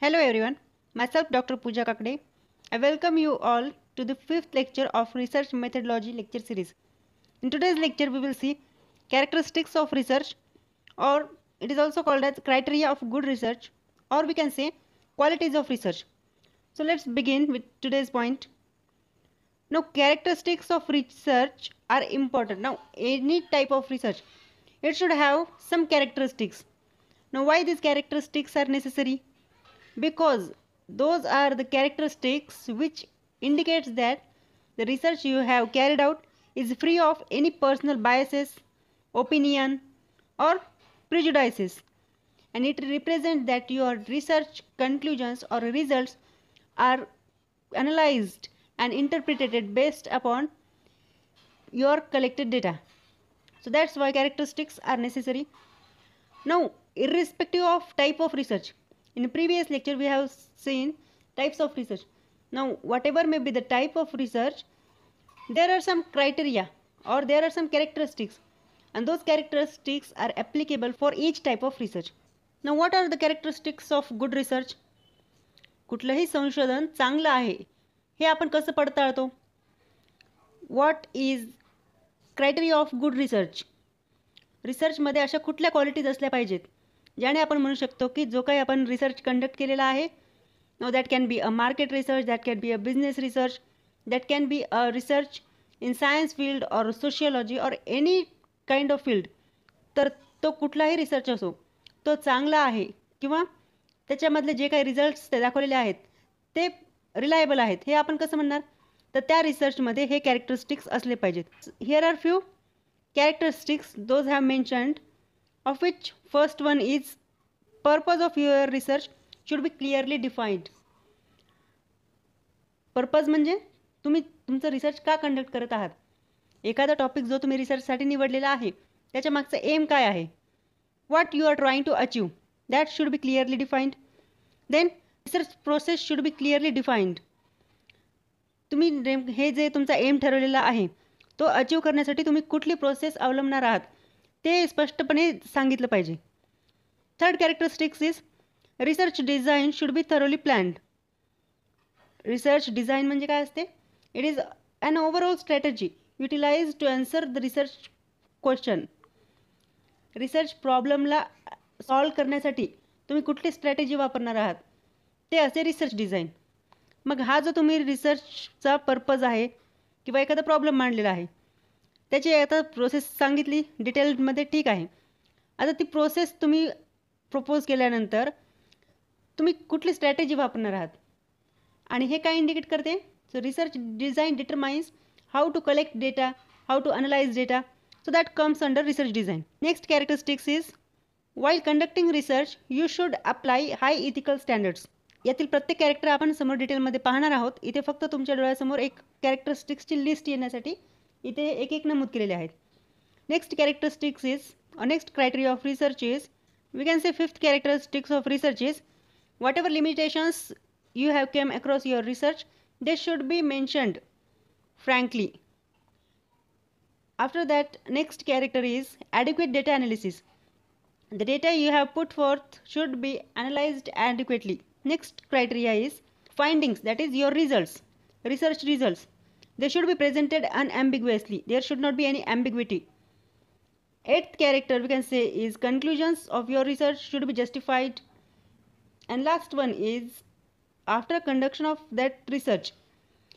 Hello everyone, myself Dr. Pooja Kakde. I welcome you all to the fifth lecture of Research Methodology lecture series. In today's lecture, we will see characteristics of research, or it is also called as criteria of good research, or we can say qualities of research. So let's begin with today's point. Now, characteristics of research are important. Now, any type of research, it should have some characteristics. Now, why these characteristics are necessary? Because those are the characteristics which indicates that the research you have carried out is free of any personal biases, opinion or prejudices, and it represents that your research conclusions or results are analyzed and interpreted based upon your collected data. So that's why characteristics are necessary. Now, irrespective of type of research, in the previous lecture we have seen types of research. Now, whatever may be the type of research, there are some criteria or there are some characteristics, and those characteristics are applicable for each type of research. Now, what are the characteristics of good research? कुठलंही संशोधन चांगलं आहे हे आपण कसं पडताळतो? What is criteria of good research? रिसर्चमध्ये अशा कुठल्या क्वालिटीज असल्या पाहिजेत ज्याने आपण म्हणू शकतो की जो काही आपण रिसर्च कंडक्ट केलेला आहे, know that can be a market research, that can be a business research, that can be a research in science field और सोशियोलॉजी और एनी काइंड ऑफ फील्ड, तर तो कुठलाही रिसर्च असो तो चांगला आहे किंवा त्याच्यामधले जे काही रिझल्ट्स ते दाखवलेले आहेत ते रिलायबल आहेत हे आपण कसं म्हणणार? तर त्या रिसर्चमध्ये हे कॅरेक्टरिस्टिक्स असले पाहिजेत. Here are few characteristics those have mentioned, of which first one is purpose of your research should be clearly defined. Purpose म्हणजे तुम्ही तुमचं रिसर्च का कंडक्ट करत आहात, एखादा टॉपिक जो तुम्ही रिसर्चसाठी निवडलेला आहे त्याच्या मागचं एम काय आहे, what you are trying to achieve, that should be clearly defined. Then research process should be clearly defined. तुम्ही हे जे तुमचा एम ठरवलेला आहे तो अचीव करण्यासाठी तुम्ही कुठली प्रोसेस अवलंबणार आहात ते स्पष्टपणे सांगितलं पाहिजे. Third characteristics is research design should be thoroughly planned. Research design म्हणजे काय असते? It is an overall strategy utilize to answer the research question. Research प्रॉब्लेमला सॉल्व करण्यासाठी तुम्ही कुठली स्ट्रॅटेजी वापरणार आहात ते असे रिसर्च डिझाईन. मग हा जो तुम्ही रिसर्चचा पर्पज आहे किंवा एखादा प्रॉब्लेम मांडलेला आहे त्याची आता प्रोसेस सांगितली डिटेलमध्ये, ठीक आहे. आता ती प्रोसेस तुम्ही प्रपोज केल्यानंतर तुम्ही कुठली स्ट्रॅटेजी वापरणार आहात आणि हे काय इंडिकेट करते? So research design determines how to collect data, how to analyse data, so that comes under research design. Next characteristics is while conducting research you should apply high ethical standards. यातील प्रत्येक character आपण समोर डिटेलमध्ये पाहणार आहोत. इथे फक्त तुमच्या डोळ्यासमोर एक कॅरेक्टरिस्टिक्सची लिस्ट येण्यासाठी इथे एक एक नमूद केलेले आहेत. Next characteristics is next criteria of research is, we can say fifth characteristics of research is whatever limitations you have came across your research, they should be mentioned frankly. After that, next character is adequate data analysis. The data you have put forth should be analyzed adequately. Next criteria is findings, that is your results, research results. They should be presented unambiguously. There should not be any ambiguity. Eighth character we can say is conclusions of your research should be justified. And last one is after conduction of that research,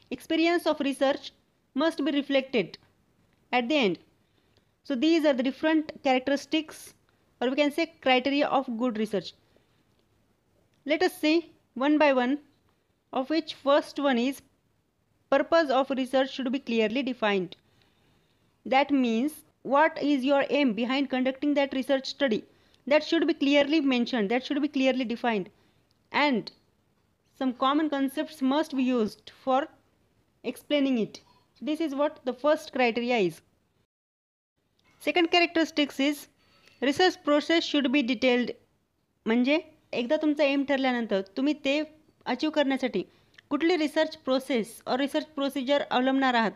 experience of research must be reflected at the end. So these are the different characteristics or we can say criteria of good research. Let us see one by one, of which first one is purpose of research should be clearly defined. That means what is your aim behind conducting that research study, that should be clearly mentioned, that should be clearly defined, and some common concepts must be used for explaining it. This is what the first criteria is. Second characteristics is research process should be detailed. म्हणजे एकदा तुमचा M ठरल्यानंतर तुम्ही ते achieve करण्यासाठी कुठली research process और research procedure अवलंबणार आहात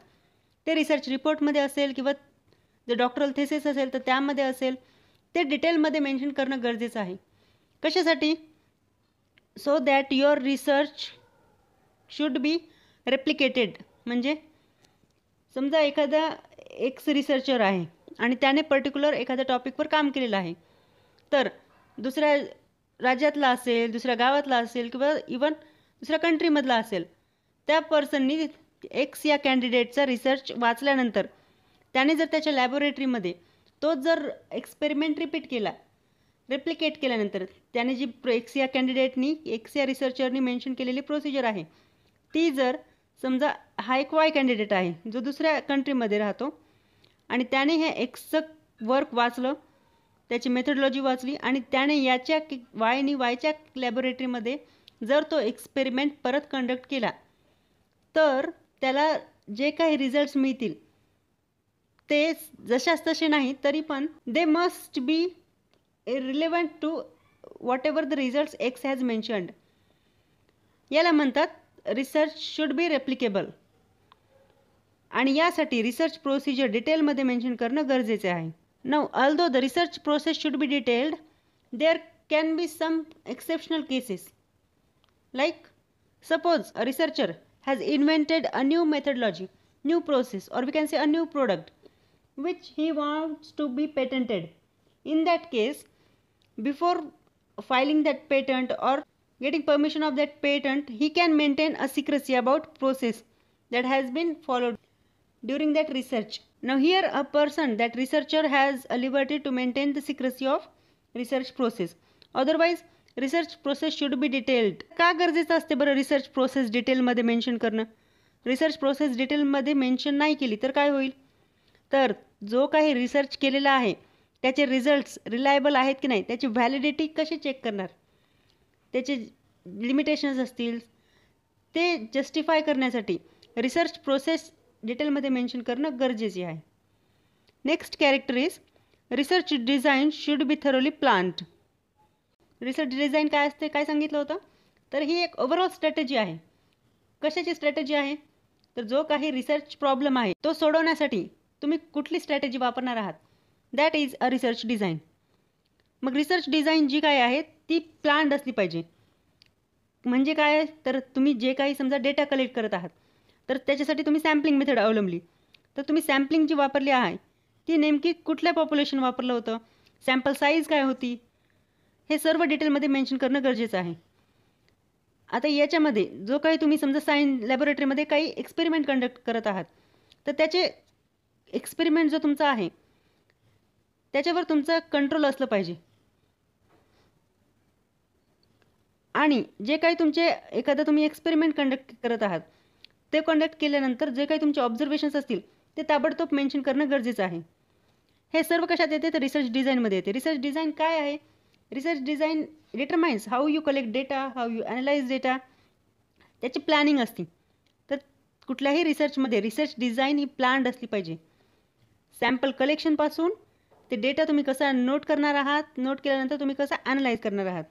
ते रिसर्च रिपोर्टमध्ये असेल किंवा जर डॉक्टरल थेसिस असेल तर त्यामध्ये असेल, ते डिटेलमध्ये मेन्शन करणं गरजेचं आहे. कशासाठी? So that your research should B replicated. म्हणजे समजा एखादा एक्स रिसर्चर आहे आणि त्याने पर्टिक्युलर एखाद्या टॉपिकवर काम केलेलं आहे, तर दुसऱ्या राज्यातला असेल, दुसऱ्या गावातला असेल किंवा इवन दुसऱ्या कंट्रीमधला असेल, त्या पर्सननी एक्स या कॅन्डिडेटचा रिसर्च वाचल्यानंतर त्याने जर त्याच्या लॅबोरेटरीमध्ये तोच जर एक्सपेरिमेंट रेप्लिकेट केल्यानंतर त्याने जी एक्स या कॅन्डिडेटनी एक्स या रिसर्चरनी मेन्शन केलेली प्रोसिजर आहे ती जर समजा हा एक वाय कॅन्डिडेट आहे जो दुसऱ्या कंट्रीमध्ये राहतो आणि त्याने हे एक्सचं वर्क वाचलं, त्याची मेथडॉलॉजी वाचली आणि त्याने याच्या वायच्या लॅबोरेटरीमध्ये जर तो एक्सपेरिमेंट परत कंडक्ट केला तर त्याला जे काही रिझल्ट्स मिळतील ते जशाच तसे नाही तरी पण they must be relevant to whatever the results X has mentioned. याला म्हणतात रिसर्च शुड बी रेप्लिकेबल. आणि यासाठी रिसर्च प्रोसिजर डिटेलमध्ये मेन्शन करणं गरजेचे आहे. Now although the research process should be detailed, there can be some exceptional cases. Like suppose a researcher has invented a new methodology, new process, or we can say a new product which he wants to be patented. In that case, before filing that patent or getting permission of that patent, he can maintain a secrecy about process that has been followed during that research. Now here a person, that researcher, has a liberty to maintain the secrecy of research process. Otherwise research process should be detailed. का गरजेचं असते बरं research process डिटेलमध्ये mention करणं? Research process डिटेलमध्ये mention नाही केली तर काय होईल, तर जो काही रिसर्च केलेला आहे त्याचे रिझल्ट्स रिलायबल आहेत की नाही, त्याची व्हॅलिडिटी कशी चेक करणार, त्याचे लिमिटेशन्स असतील ते जस्टिफाय करण्यासाठी रिसर्च प्रोसेस डिटेलमध्ये मेन्शन करणं गरजेचे आहे. Next character is research design should be thoroughly planned. Research design काय असते, काय सांगितलं होतं, तर ही एक ओव्हरऑल स्ट्रॅटेजी आहे. कशाची स्ट्रॅटेजी आहे, तर जो काही रिसर्च प्रॉब्लेम आहे तो सोडवण्यासाठी तुम्ही कुठली स्ट्रॅटेजी वापरणार आहात, that is a research design. मग रिसर्च डिझाईन जी काय आहे ती प्लॅन्ड असली पाहिजे. म्हणजे काय, तर तुम्ही जे काही समजा डेटा कलेक्ट करत आहात तर त्याच्यासाठी तुम्ही सॅम्पलिंग मेथड अवलंबली, तर तुम्ही सॅम्पलिंग जी वापरली आहे ती नेमकी कुठल्या पॉप्युलेशन वापरलं होतं, सॅम्पल साईज काय होती, हे सर्व डिटेलमध्ये मेन्शन करणं गरजेचं आहे. आता याच्यामध्ये जो काही तुम्ही समजा लॅबोरेटरीमध्ये काही एक्सपेरिमेंट कंडक्ट करत आहात तर त्याचे एक्सपेरिमेंट जो तुमचा आहे त्याच्यावर तुमचा कंट्रोल असलं पाहिजे. आणि जे काही तुमचे एखादा तुम्ही एक्सपेरिमेंट कंडक्ट करत आहात ते कंडक्ट केल्यानंतर जे काही तुमचे ऑब्झर्वेशन्स असतील ते ताबडतोब मेन्शन करणं गरजेचं आहे. हे सर्व कशात येते तर रिसर्च डिझाईनमध्ये येते. रिसर्च डिझाईन काय आहे, research design determines how you collect data, how you analyse data, त्याची प्लॅनिंग असते. तर कुठल्याही रिसर्चमध्ये रिसर्च डिझाईन ही प्लॅन्ड असली पाहिजे. सॅम्पल कलेक्शनपासून ते डेटा तुम्ही कसा नोट करणार आहात, नोट केल्यानंतर तुम्ही कसा ॲनालाइज करणार आहात,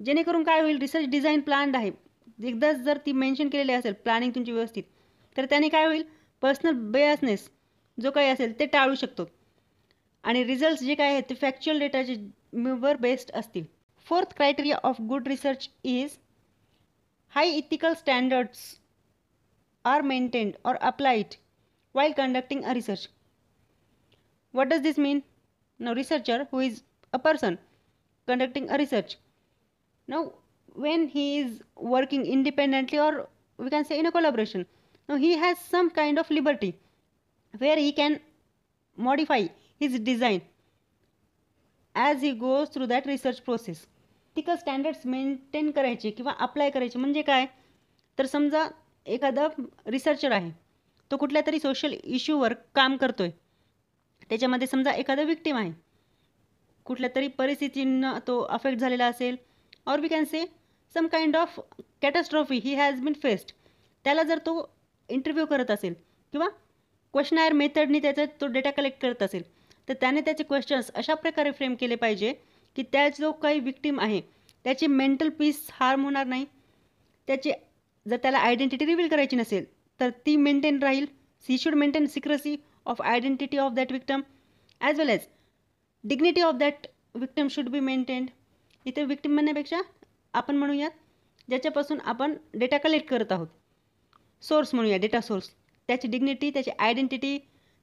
जेणेकरून काय होईल, रिसर्च डिझाईन प्लॅन्ड आहे एकदा जर ती मेन्शन केलेली असेल प्लॅनिंग तुमची व्यवस्थित, तर त्याने काय होईल, पर्सनल बेअसनेस जो काही असेल ते टाळू शकतो आणि रिझल्ट्स जे काय आहेत ते फॅक्च्युअल डेटाचे वर बेस्ड असतील. Fourth criteria of good research is high ethical standards are maintained or applied while conducting a research. What does this mean? Now researcher who is a person conducting a research, now when he is working independently or we can say in a collaboration, now he has some kind of liberty where he can modify his design as he goes through that research process. ethical standards maintain करायचे किंवा apply करायचे म्हणजे काय, तर समजा एखादा researcher आहे तो कुठल्या तरी सोशल इश्यूवर काम करतोय, त्याच्यामध्ये समजा एखादा विक्टिम आहे, कुठल्या तरी परिस्थितीनं तो अफेक्ट झालेला असेल, or we can say some kind of catastrophe he has been faced, त्याला जर तो इंटरव्ह्यू करत असेल किंवा क्वेश्चनायर मेथडनी त्याचा तो डेटा कलेक्ट करत असेल तर त्याने त्याचे क्वेश्चन्स अशा प्रकारे फ्रेम केले पाहिजे की त्या जो काही विक्टिम आहे त्याची मेंटल पीस हार्म होणार नाही, त्याची जर त्याला आयडेंटिटी रिव्हील करायची नसेल तर ती मेंटेन राहील. She should maintain secrecy of identity of that victim as well as dignity of that victim should be maintained. इथे विक्टिम म्हणण्यापेक्षा आपण म्हणूयात ज्याच्यापासून आपण डेटा कलेक्ट करत आहोत. सोर्स म्हणूया, डेटा सोर्स. त्याची डिग्निटी, त्याची आयडेंटिटी,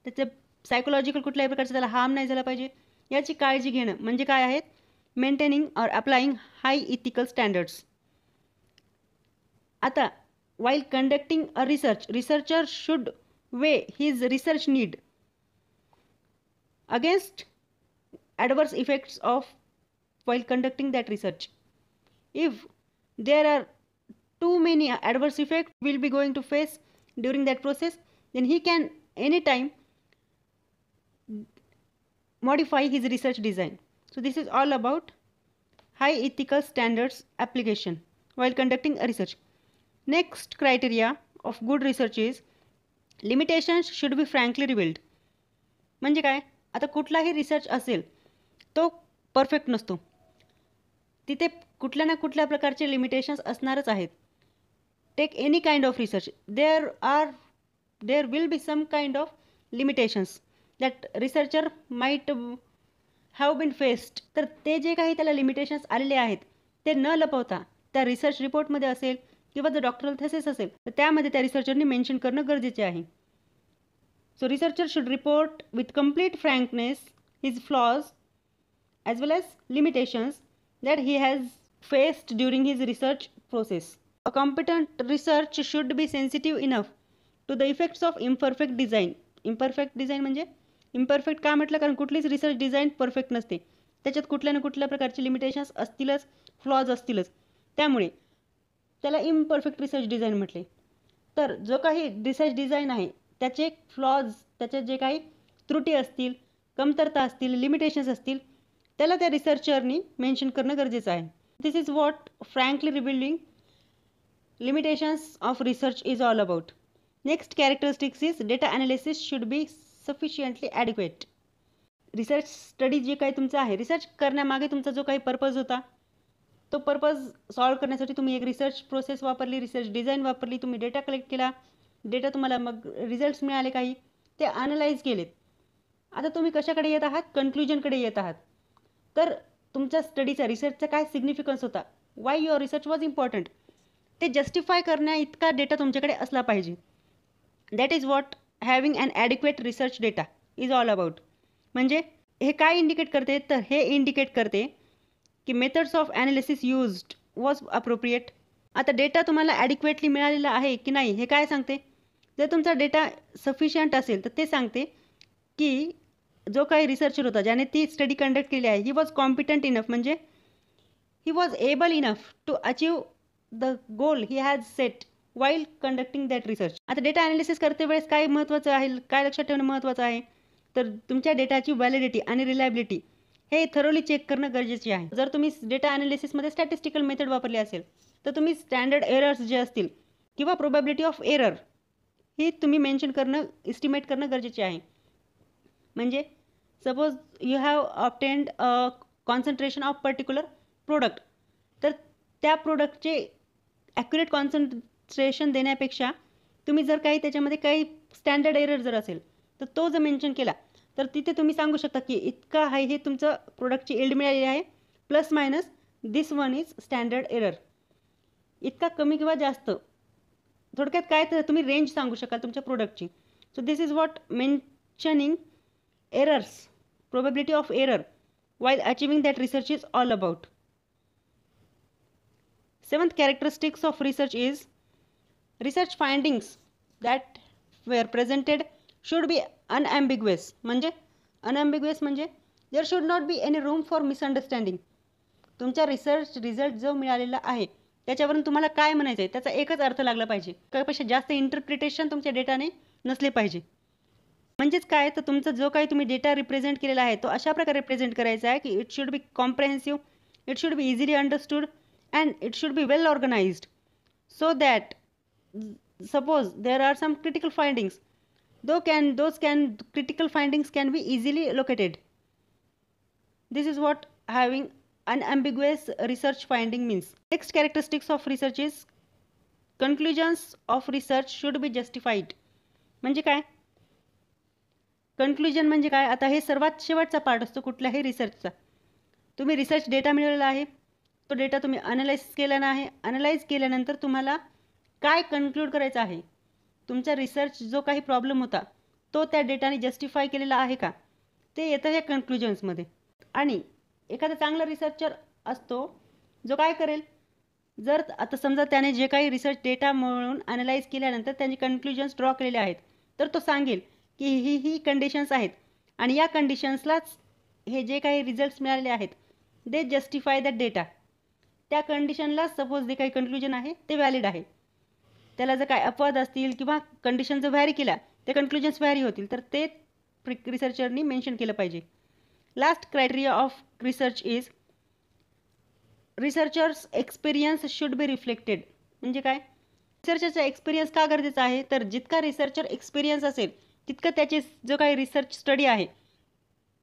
त्याचं सायकोलॉजिकल कुठल्याही प्रकारचं त्याला हार्म नाही झाला पाहिजे याची काळजी घेणं म्हणजे काय आहेत, maintaining or applying high ethical standards. आता while conducting a researcher should weigh his research need against adverse effects of while conducting that research. If there are too many adverse effects will be going to face during that process, then he can anytime modify his research design. So this is all about high ethical standards application while conducting a research. Next criteria of good research is limitations should be frankly revealed. म्हणजे काय, आता कुठलाही research असेल तो perfect नसतो, तिथे कुठल्या ना कुठल्या प्रकारचे लिमिटेशन्स असणारच आहेत. Take any kind of research, there will be some kind of limitations that researcher might have been faced. तर ते जे काही त्याला लिमिटेशन्स आलेले आहेत ते न लपवता त्या रिसर्च रिपोर्टमध्ये असेल किंवा जर डॉक्टरल थेसिस असेल तर त्यामध्ये त्या रिसर्चरनी मेन्शन करणं गरजेचे आहे. So researcher should report with complete frankness his flaws as well as limitations that he has faced during his research process. A competent research should be sensitive enough to the effects of imperfect design. Imperfect design म्हणजे imperfect का म्हटलं, कारण कुठलीच research design perfect नसते, त्याच्यात कुठल्या ना कुठल्या प्रकारचे लिमिटेशन्स असतीलच, फ्लॉज असतीलच, त्यामुळे त्याला इम्परफेक्ट रिसर्च डिझाईन म्हटले. तर जो काही रिसर्च डिझाईन आहे त्याचे फ्लॉज, त्याचे जे काही त्रुटी असतील, कमतरता असतील, लिमिटेशन्स असतील, त्याला त्या रिसर्चरनी मेन्शन करणं गरजेचं आहे. This is what frankly revealing limitations of research is all about. Next characteristics is data analysis should be sufficiently adequate. Research study जे काही तुमचं आहे, रिसर्च करण्यामागे तुमचा जो काही पर्पज होता तो पर्पज सॉल्व करण्यासाठी तुम्ही एक रिसर्च प्रोसेस वापरली, रिसर्च डिझाईन वापरली, तुम्ही डेटा कलेक्ट केला, डेटा तुम्हाला मग रिझल्ट्स मिळाले, काही ते ॲनालाइज केलेत. आता तुम्ही कशाकडे येत आहात, कन्क्लुजनकडे येत आहात. तर तुमच्या स्टडीचा, रिसर्चचा काय सिग्निफिकन्स होता, why your research was important, ते जस्टिफाय करण्या इतका डेटा तुमच्याकडे असला पाहिजे. That is what having an adequate research data is all about. म्हणजे हे काय इंडिकेट करते, तर हे इंडिकेट करते की methods of analysis used was appropriate. आता डेटा तुम्हाला ॲडिक्वेटली मिळालेला आहे की नाही हे काय सांगते, जर तुमचा डेटा सफिशियंट असेल तर ते सांगते की जो काही रिसर्चर होता ज्याने ती स्टडी कंडक्ट केली आहे, ही वॉज कॉम्पिटंट इनफ, म्हणजे he was able enough to achieve the goal he has set while conducting that research. आता डेटा ॲनालिसिस करते वेळेस काय महत्त्वाचं आहे, काय लक्षात ठेवणं महत्त्वाचं आहे, तर तुमच्या डेटाची व्हॅलिडिटी आणि रिलायबिलिटी हे थरोली चेक करणं गरजेचे आहे. जर तुम्ही डेटा ॲनालिसिसमध्ये स्टॅटिस्टिकल मेथड वापरली असेल तर तुम्ही स्टँडर्ड एरर्स जे असतील किंवा प्रोबॅबिलिटी ऑफ एरर ही तुम्ही मेन्शन करणं, इस्टिमेट करणं गरजेचे आहे. म्हणजे suppose you have obtained a concentration of particular product, तर त्या प्रोडक्टचे ॲक्युरेट कॉन्सन्ट्रेशन देण्यापेक्षा तुम्ही जर काही त्याच्यामध्ये काही स्टँडर्ड एरर जर असेल तर तो जर मेन्शन केला तर तिथे तुम्ही सांगू शकता की इतका हाय हे तुमचं प्रोडक्टची इल्ड मिळालेली आहे, plus minus this one is standard error. इतका कमी किंवा जास्त, थोडक्यात काय तर तुम्ही रेंज सांगू शकाल तुमच्या प्रोडक्टची. So this is what mentioning errors, probability of error while achieving that research is all about. Seventh characteristics of research is research findings that were presented should be unambiguous. म्हणजे unambiguous म्हणजे there should not be any room for misunderstanding. तुमच्या research result जो मिळालेला आहे त्याच्यावरून तुम्हाला काय म्हणायचं आहे त्याचा एकच अर्थ लागला पाहिजे, त्यापेक्षा जास्त इंटरप्रिटेशन तुमच्या डेटाने नसले पाहिजे. म्हणजेच काय, तर तुमचा जो काही तुम्ही डेटा रिप्रेझेंट केलेला आहे तो अशा प्रकारे रिप्रेझेंट करायचा आहे की it should be comprehensive, it should be easily understood and it should be well organised, so that suppose there are some critical findings, critical findings can be easily located. This is what having unambiguous research finding means. Next characteristics of research is conclusions of research should be justified. म्हणजे काय, conclusion म्हणजे काय, आता हे सर्वात शेवटचा part असतो कुठल्याही रिसर्चचा. तुम्ही रिसर्च डेटा मिळवलेला आहे, तो डेटा तुम्ही अनालाइज केला आहे. अनालाइज केल्यानंतर तुम्हाला काय कन्क्लूड करायचं आहे, तुमचा रिसर्च जो काही प्रॉब्लेम होता तो त्या डेटाने जस्टिफाय केलेला आहे का, ते येतं या कन्क्लुजन्समध्ये. आणि एखादा चांगला रिसर्चर असतो जो काय करेल, जर आता समजा त्याने जे काही रिसर्च डेटा म्हणून अनालाइज केल्यानंतर त्यांनी कन्क्लुजन्स ड्रॉ केलेले आहेत, तर तो सांगेल की ही कंडिशन्स आहेत आणि या कंडिशन्सलाच हे जे काही रिझल्ट्स मिळालेले आहेत दे जस्टिफाय दॅट डेटा. त्या कंडिशनला सपोज जे काही कन्क्लुजन आहे ते व्हॅलिड आहे. त्याला जर काय अपवाद असतील किंवा कंडिशन जर व्हॅरी केल्या ते कन्क्लुजन्स व्हॅरी होतील तर ते रिसर्चरनी मेन्शन केलं पाहिजे. Last criteria of research is researchers experience should be reflected. म्हणजे काय, रिसर्चरचा एक्सपिरियन्स का गरजेचा आहे, तर जितका रिसर्चर एक्सपिरियन्स असेल तितकं त्याचे जो काही रिसर्च स्टडी आहे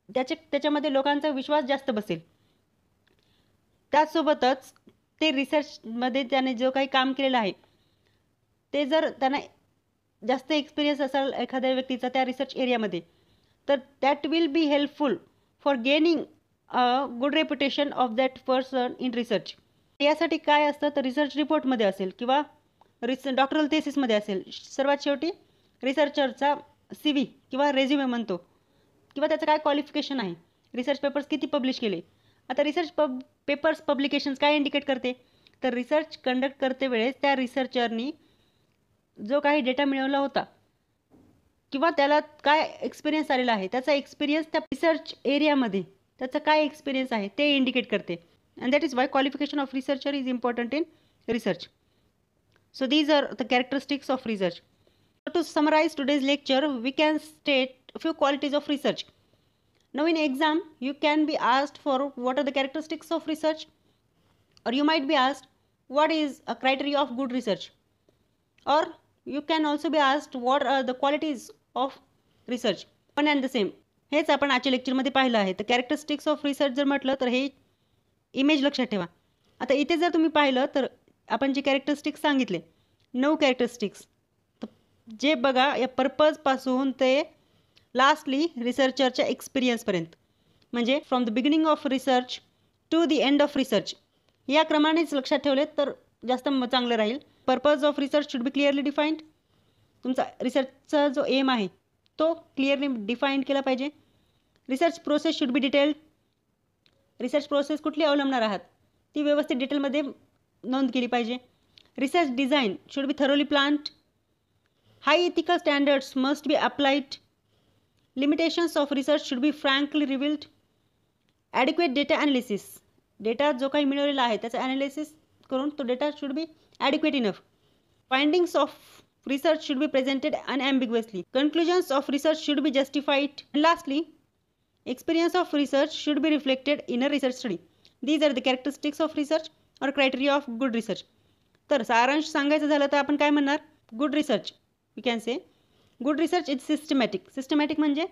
त्याच्यामध्ये लोकांचा विश्वास जास्त बसेल. त्यासोबतच ते रिसर्चमध्ये त्याने जो काही काम केलेलं आहे ते जर त्यांना जास्त एक्सपिरियन्स असेल एखाद्या व्यक्तीचा त्या रिसर्च एरियामध्ये, तर that will be helpful for gaining a good reputation of that person in research. यासाठी काय असतं तर रिसर्च रिपोर्टमध्ये असेल किंवा डॉक्टरल थेसिसमध्ये असेल, सर्वात शेवटी रिसर्चरचा CV किंवा रेझ्युमे म्हणतो किंवा त्याचं काय क्वालिफिकेशन आहे, रिसर्च पेपर्स किती पब्लिश केले. आता रिसर्च पेपर्स पब्लिकेशन्स काय इंडिकेट करते, तर रिसर्च कंडक्ट करते वेळेस त्या रिसर्चरनी जो काही डेटा मिळवला होता किंवा त्याला काय एक्सपिरियन्स आलेला आहे, त्याचा एक्सपिरियन्स त्या रिसर्च एरियामध्ये त्याचा काय एक्सपिरियन्स आहे ते इंडिकेट करते. And that is why qualification of researcher is important in research. So these are the characteristics of research. So to summarize today's lecture, we can state a few qualities of research. Now in exam, you can be asked for what are the characteristics of research, or you might be asked what is a criteria of good research, or you can also be asked what are the qualities of research. One and the same. हेच आपण आजच्या लेक्चरमध्ये पाहिलं आहे. तर characteristics of research जर म्हटलं तर हे इमेज लक्षात ठेवा. आता इथे जर तुम्ही पाहिलं तर आपण जे कॅरेक्टरिस्टिक्स सांगितले 9 कॅरेक्टरिस्टिक्स, तर जे बघा या पर्पजपासून ते लास्टली रिसर्चरच्या एक्सपिरियन्सपर्यंत, म्हणजे from the beginning of research to the end of research, या क्रमानेच लक्षात ठेवले तर जास्त चांगलं राहील. Purpose of research should be clearly defined. तुमचा रिसर्चचा जो एम आहे तो क्लिअरली डिफाईन्ड केला पाहिजे. Research process should be detailed. Research process कुठली अवलंबणार आहात ती व्यवस्थित डिटेलमध्ये नोंद केली पाहिजे. Research design should be thoroughly planned. High ethical standards must be applied. Limitations of research should B frankly revealed. Adequate data analysis, data जो काही मिळवलेला आहे त्याचं ॲनालिसिस करून तो data should be adequate enough. Findings of research should be presented unambiguously. Conclusions of research should be justified. And lastly, experience of research should be reflected in a research study. These are the characteristics of research or criteria of good research. तर सारांश सांगायचं झालं तर आपण काय म्हणणार, good research we can say good research is systematic. Systematic म्हणजे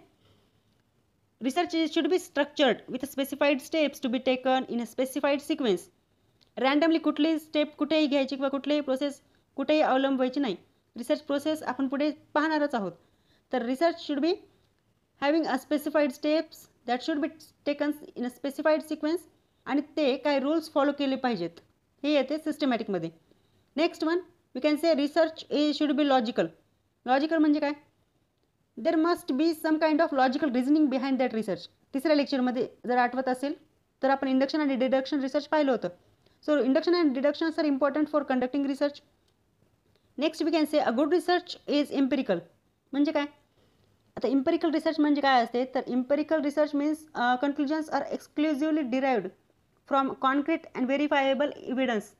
research should be structured with specified steps to be taken in a specified sequence. Randomly कुठलीही स्टेप कुठेही घ्यायची किंवा कुठलीही प्रोसेस कुठेही अवलंबवायची नाही. रिसर्च प्रोसेस आपण पुढे पाहणारच आहोत. तर research should be having a specified steps that should be taken in a specified sequence, आणि ते काय रूल्स फॉलो केले पाहिजेत, हे येते सिस्टमॅटिकमध्ये. Next one we can say research should be logical. Logical म्हणजे काय, there must be some kind of logical reasoning behind that research. तिसऱ्या लेक्चरमध्ये जर आठवत असेल तर आपण इंडक्शन आणि डिडक्शन रिसर्च पाहिलं होतं. So induction and deductions are important for conducting research. Next we can say a good research is empirical. म्हणजे काय, आता इम्पेरिकल रिसर्च म्हणजे काय असते, तर empirical research means conclusions are exclusively derived from concrete and verifiable evidence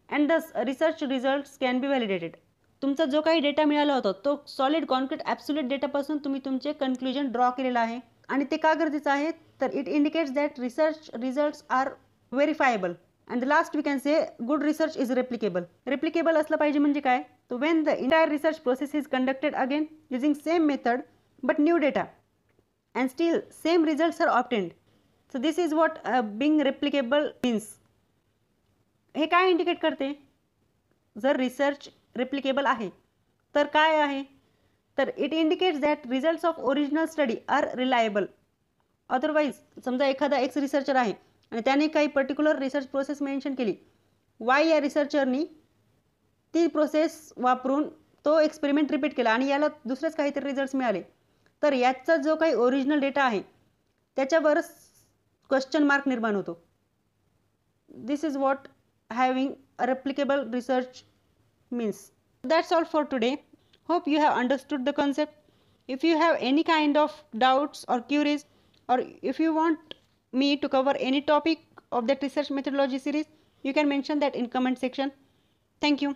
and thus research results can be validated. तुमचा जो काही डेटा मिळाला होता तो सॉलिड कॉन्क्रीट ॲब्सोल्यूट डेटापासून तुम्ही तुमचे कन्क्लुजन ड्रॉ केलेलं आहे. आणि ते का गरजेचं आहे, तर it indicates that research results are verifiable. And the last we can say good research is replicable. Replicable असलं पाहिजे म्हणजे काय, तो when the entire research process is conducted again using same method but new data and still same results are obtained. So this is what being replicable means. हे काय indicate करते, जर research replicable आहे तर काय आहे, तर it indicates that results of original study are reliable. Otherwise समजा एखादा एक्स रिसर्चर आहे आणि त्याने काही पर्टिक्युलर रिसर्च प्रोसेस मेन्शन केली. वाय या रिसर्चरनी ती प्रोसेस वापरून तो एक्सपेरिमेंट रिपीट केला आणि याला दुसरेच काहीतरी रिझल्ट्स मिळाले. तर याचा जो काही ओरिजिनल डेटा आहे त्याच्यावर क्वेश्चन मार्क निर्माण होतो. This is what having a replicable research means. That's all for today. Hope you have understood the concept. If you have any kind of doubts or queries, or if you want me to cover any topic of that research methodology series, you can mention that in comment section. Thank you.